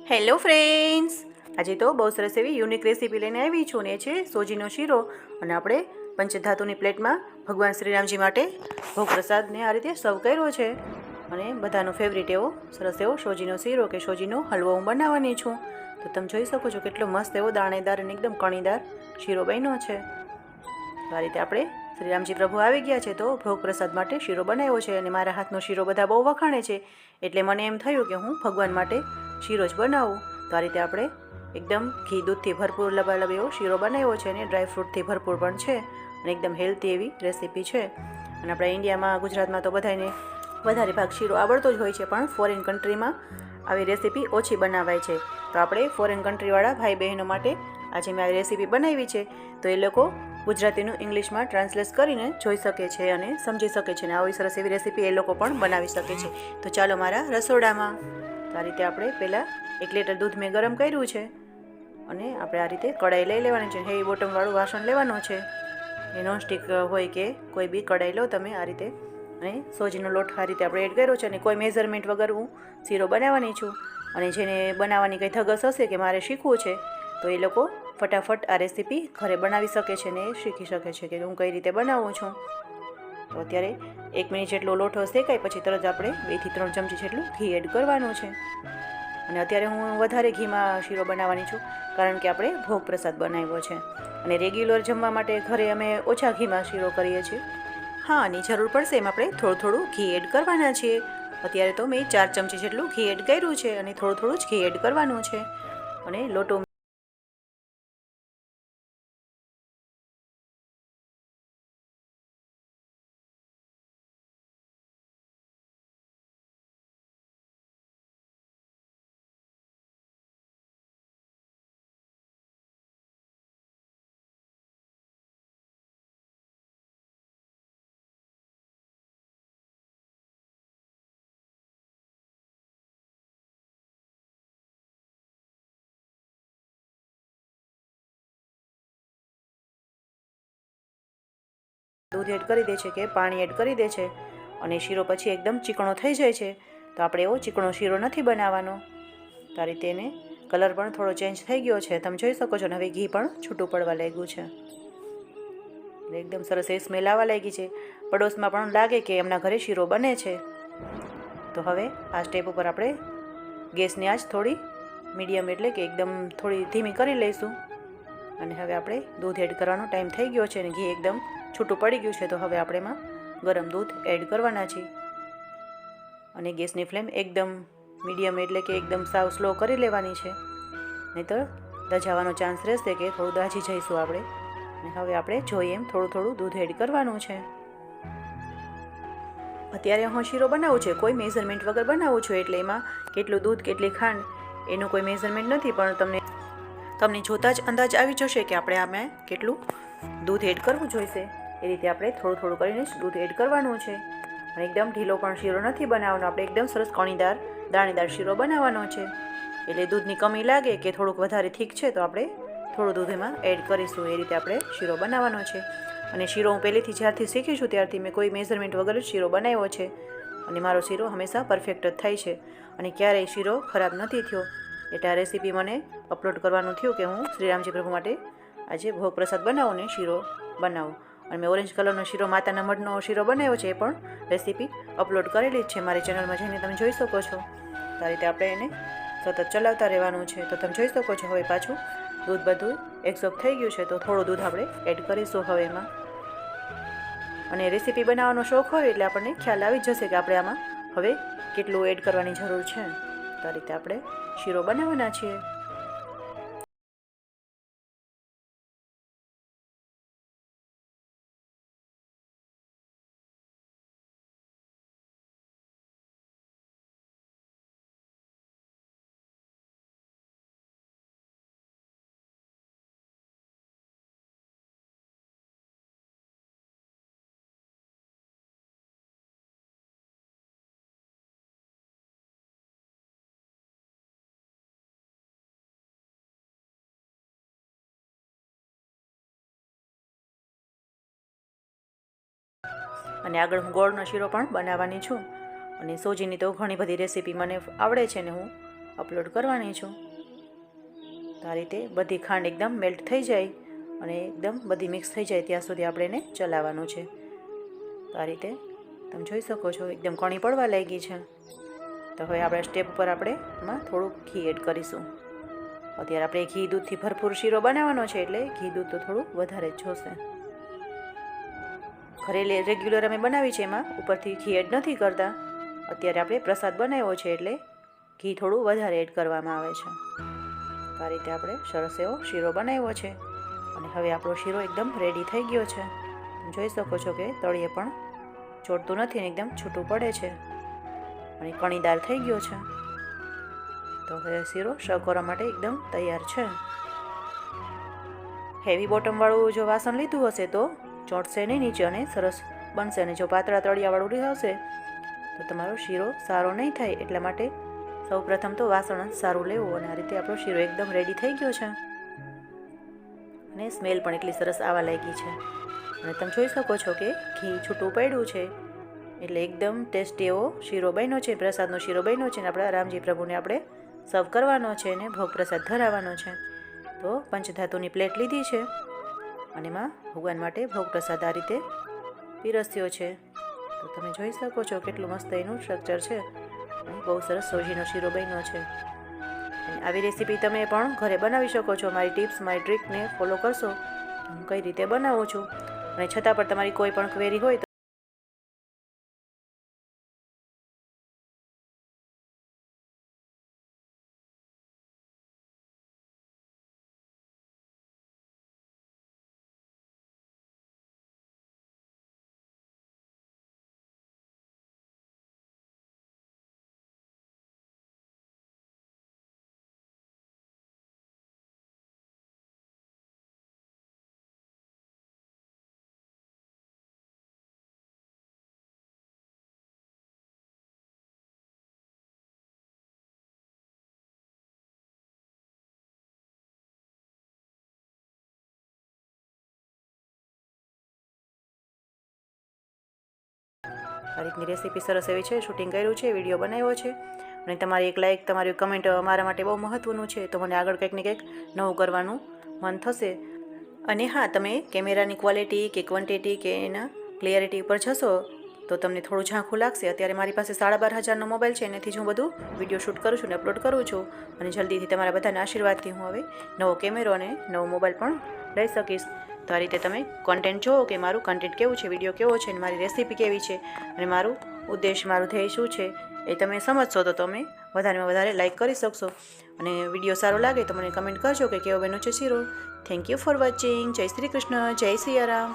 Hello friends, આજે તો બહુ સરસ એવી યુનિક રેસીપી લઈને આવી છું ને છે સોજીનો શીરો. અને આપણે પંચધાતુની પ્લેટમાં ભગવાન શ્રીરામજી માટે ભોગ પ્રસાદને આ રીતે સર્વ કર્યો છે. અને બધાનો ફેવરિટ એવો સરસ એવો સોજીનો શીરો કે સોજીનો હલવો હું બનાવવાની છું. તો તમે જોઈ શકો છો કેટલો મસ્ત એવો દાણેદાર અને એકદમ કણીદાર શીરો બન્યો છે. તો આ રીતે આપણે શ્રીરામજી પ્રભુ આવી ગયા છે તો ભોગ પ્રસાદ માટે શીરો બનાવ્યો છે. અને મારા હાથનો શીરો બધા બહુ વખાણે છે એટલે મને એમ થયું કે હું ભગવાન માટે શીરો જ બનાવું. તો આ રીતે આપણે એકદમ ઘી દૂધથી ભરપૂર લબાલબ એવો શીરો બનાવ્યો છે અને ડ્રાયફ્રૂટથી ભરપૂર પણ છે અને એકદમ હેલ્ધી એવી રેસીપી છે. અને આપણા ઇન્ડિયામાં ગુજરાતમાં તો બધાને વધારે ભાગ શીરો આવડતો જ હોય છે, પણ ફોરેન કન્ટ્રીમાં આવી રેસીપી ઓછી બનાવાય છે. તો આપણે ફોરેન કન્ટ્રીવાળા ભાઈ બહેનો માટે આજે મેં આવી રેસીપી બનાવી છે તો એ લોકો ગુજરાતીનું ઇંગ્લિશમાં ટ્રાન્સલેટ કરીને જોઈ શકે છે અને સમજી શકે છે. અને આવી સરસ એવી રેસીપી એ લોકો પણ બનાવી શકે છે. તો ચાલો મારા રસોડામાં. તો આ રીતે આપણે પહેલાં 1 લીટર દૂધ મેં ગરમ કર્યું છે અને આપણે આ રીતે કઢાઈ લઈ લેવાની છે. હેવી બોટમવાળું વાસણ લેવાનું છે. એ નોનસ્ટિક હોય કે કોઈ બી કઢાઈ લો તમે આ રીતે. અને સોજીનો લોટ આ રીતે આપણે એડ કર્યો છે અને કોઈ મેઝરમેન્ટ વગર હું શીરો બનાવવાની છું. અને જેને બનાવવાની કંઈ ધગસ હશે કે મારે શીખવું છે તો એ લોકો ફટાફટ આ રેસીપી ઘરે બનાવી શકે છે ને શીખી શકે છે કે હું કઈ રીતે બનાવું છું. તો અત્યારે 1 મિનિટ જેટલો લોટ શેકાય પછી તરત આપણે 2 થી 3 ચમચી જેટલું ઘી એડ કરવાનું છે. અને અત્યારે હું વધારે ઘીમાં શીરો બનાવવાની છું કારણ કે આપણે ભોગ પ્રસાદ બનાવ્યો છે. અને રેગ્યુલર જમવા માટે ઘરે અમે ઓછા ઘીમાં શીરો કરીએ છીએ. હા, આની જરૂર પડશે એમ આપણે થોડું થોડું ઘી એડ કરવાના છીએ. અત્યારે તો મેં 4 ચમચી જેટલું ઘી એડ કર્યું છે અને થોડું થોડું જ ઘી એડ કરવાનું છે. અને લોટો દૂધ એડ કરી દે છે કે પાણી એડ કરી દે છે અને શીરો પછી એકદમ ચીકણો થઈ જાય છે. તો આપણે એવો ચીકણો શીરો નથી બનાવવાનો. તો આ રીતે એને કલર પણ થોડો ચેન્જ થઈ ગયો છે, તમે જોઈ શકો છો. ને હવે ઘી પણ છૂટું પડવા લાગ્યું છે. એકદમ સરસ એ સ્મેલ આવવા લાગી છે. પડોશમાં પણ લાગે કે એમના ઘરે શીરો બને છે. તો હવે આ સ્ટેપ ઉપર આપણે ગેસની આંચ થોડી મીડિયમ એટલે કે એકદમ થોડી ધીમી કરી લઈશું. અને હવે આપણે દૂધ એડ કરવાનો ટાઈમ થઈ ગયો છે અને ઘી એકદમ છૂટું પડી ગયું છે. તો હવે આપણે એમાં ગરમ દૂધ એડ કરવાના છીએ. અને ગેસની ફ્લેમ એકદમ મીડિયમ એટલે કે એકદમ સાવ સ્લો કરી લેવાની છે, નહીંતર દજાવાનો ચાન્સ રહેશે કે થોડું દાજી જઈશું આપણે. અને હવે આપણે જોઈએ એમ થોડું થોડું દૂધ એડ કરવાનું છે. અત્યારે હું શીરો બનાવું છું કોઈ મેઝરમેન્ટ વગર બનાવું છું એટલે એમાં કેટલું દૂધ કેટલી ખાંડ એનું કોઈ મેઝરમેન્ટ નથી, પણ તમને જોતાં જ અંદાજ આવી જશે કે આપણે આમાં કેટલું દૂધ એડ કરવું જોઈશે. એ રીતે આપણે થોડું થોડું કરીને જ દૂધ એડ કરવાનું છે. અને એકદમ ઢીલો પણ શીરો નથી બનાવવાનો, આપણે એકદમ સરસ કણીદાર દાણેદાર શીરો બનાવવાનો છે. એટલે દૂધની કમી લાગે કે થોડુંક વધારે થીક છે તો આપણે થોડું દૂધ એમાં એડ કરીશું. એ રીતે આપણે શીરો બનાવવાનો છે. અને શીરો હું પહેલેથી જ્યારથી શીખી છું ત્યારથી મેં કોઈ મેઝરમેન્ટ વગર જ શીરો બનાવ્યો છે. અને મારો શીરો હંમેશા પરફેક્ટ જ થાય છે અને ક્યારેય શીરો ખરાબ નથી થયો. એટલે આ રેસીપી મને અપલોડ કરવાનું થયું કે હું શ્રીરામજી પ્રભુ માટે આજે ભોગ પ્રસાદ બનાવું ને શીરો બનાવું. અને મેં ઓરેન્જ કલરનો શીરો માતાના મઢનો શીરો બનાવ્યો છે, એ પણ રેસીપી અપલોડ કરેલી જ છે મારી ચેનલમાં, જઈને તમે જોઈ શકો છો. તો આ રીતે આપણે એને સતત ચલાવતા રહેવાનું છે. તો તમે જોઈ શકો છો હવે પાછું દૂધ બધું એબ્ઝોર્બ થઈ ગયું છે. તો થોડું દૂધ આપણે એડ કરીશું હવે એમાં. અને રેસીપી બનાવવાનો શોખ હોય એટલે આપણને ખ્યાલ આવી જશે કે આપણે આમાં હવે કેટલું એડ કરવાની જરૂર છે. તો આ રીતે આપણે શીરો બનાવવાના છીએ. અને આગળ હું ગોળનો શીરો પણ બનાવવાની છું. અને સોજીની તો ઘણી બધી રેસીપી મને આવડે છે ને હું અપલોડ કરવાની છું. તો આ રીતે બધી ખાંડ એકદમ મેલ્ટ થઈ જાય અને એકદમ બધી મિક્સ થઈ જાય ત્યાં સુધી આપણે એને ચલાવવાનું છે. તો આ રીતે તમે જોઈ શકો છો એકદમ કણી પડવા લાગી છે. તો હવે આપણે સ્ટેપ પર આપણે એમાં થોડુંક ઘી એડ કરીશું. અત્યારે આપણે ઘી દૂધથી ભરપૂર શીરો બનાવવાનો છે એટલે ઘી દૂધ તો થોડું વધારે જ જોશે. ઘરે રેગ્યુલર અમે બનાવી છે એમાં ઉપરથી ઘી એડ નથી કરતા. અત્યારે આપણે પ્રસાદ બનાવ્યો છે એટલે ઘી થોડું વધારે એડ કરવામાં આવે છે. આ રીતે આપણે સરસ એવો શીરો બનાવ્યો છે અને હવે આપણો શીરો એકદમ રેડી થઈ ગયો છે. જોઈ શકો છો કે તળિયે પણ ચોટતું નથી ને એકદમ છૂટું પડે છે અને કણીદાર થઈ ગયો છે. તો હવે શીરો સર્વ કરવા માટે એકદમ તૈયાર છે. હેવી બોટમવાળું જો વાસણ લીધું હશે તો ચોંટશે નહીં નીચે અને સરસ બનશે, અને જો પાતળા તળિયાવાળું હશે તો તમારો શીરો સારો નહીં થાય. એટલા માટે સૌ પ્રથમ તો વાસણ જ સારું લેવું. અને આ રીતે આપણો શીરો એકદમ રેડી થઈ ગયો છે અને સ્મેલ પણ એટલી સરસ આવવા લાગી છે. અને તમે જોઈ શકો છો કે ઘી છૂટું પડ્યું છે એટલે એકદમ ટેસ્ટી એવો શીરો બન્યો છે, પ્રસાદનો શીરો બન્યો છે. અને આપણા રામજી પ્રભુને આપણે સર્વ કરવાનો છે અને ભોગ પ્રસાદ ધરાવવાનો છે. તો પંચધાતુની પ્લેટ લીધી છે અને એમાં ભગવાન માટે ભોગ પ્રસાદ આ રીતે પીરસ્યો છે. તો તમે જોઈ શકો છો કેટલું મસ્ત એનું સ્ટ્રક્ચર છે. બહુ સરસ સોજીનો શીરો બન્યો છે. આવી રેસીપી તમે પણ ઘરે બનાવી શકો છો. મારી ટિપ્સ, મારી ટ્રીકને ફોલો કરશો હું કઈ રીતે બનાવું છું. અને છતાં પણ તમારી કોઈ પણ ક્વેરી હોય તો આ રીતની રેસીપી સરસ એવી છે. શૂટિંગ કર્યું છે, વિડીયો બનાવ્યો છે અને તમારી એક લાઇક, તમારી કમેન્ટ મારા માટે બહુ મહત્ત્વનું છે. તો મને આગળ કંઈક ને કંઈક નવું કરવાનું મન થશે. અને હા, તમે કેમેરાની ક્વોલિટી કે ક્વોન્ટિટી કે એના ક્લિયરિટી ઉપર જશો તો તમને થોડું ઝાંખું લાગશે. અત્યારે મારી પાસે 12,500નો મોબાઈલ છે, એનાથી જ હું બધું વિડીયો શૂટ કરું છું ને અપલોડ કરું છું. અને જલ્દીથી તમારા બધાના આશીર્વાદથી હું હવે નવો કેમેરો અને નવો મોબાઈલ પણ લઈ શકીશ. તો આ રીતે તમે કન્ટેન્ટ જુઓ કે મારું કન્ટેન્ટ કેવું છે, વિડીયો કેવો છે, અને મારી રેસીપી કેવી છે, અને મારું ઉદ્દેશ, મારું ધ્યેય શું છે એ તમે સમજશો તો તમે વધારેમાં વધારે લાઇક કરી શકશો. અને વિડીયો સારો લાગે તો મને કમેન્ટ કરજો કે કેવો બન્યો છે શીરો. Thank you for watching. જય શ્રી કૃષ્ણ, જય સિયારામ.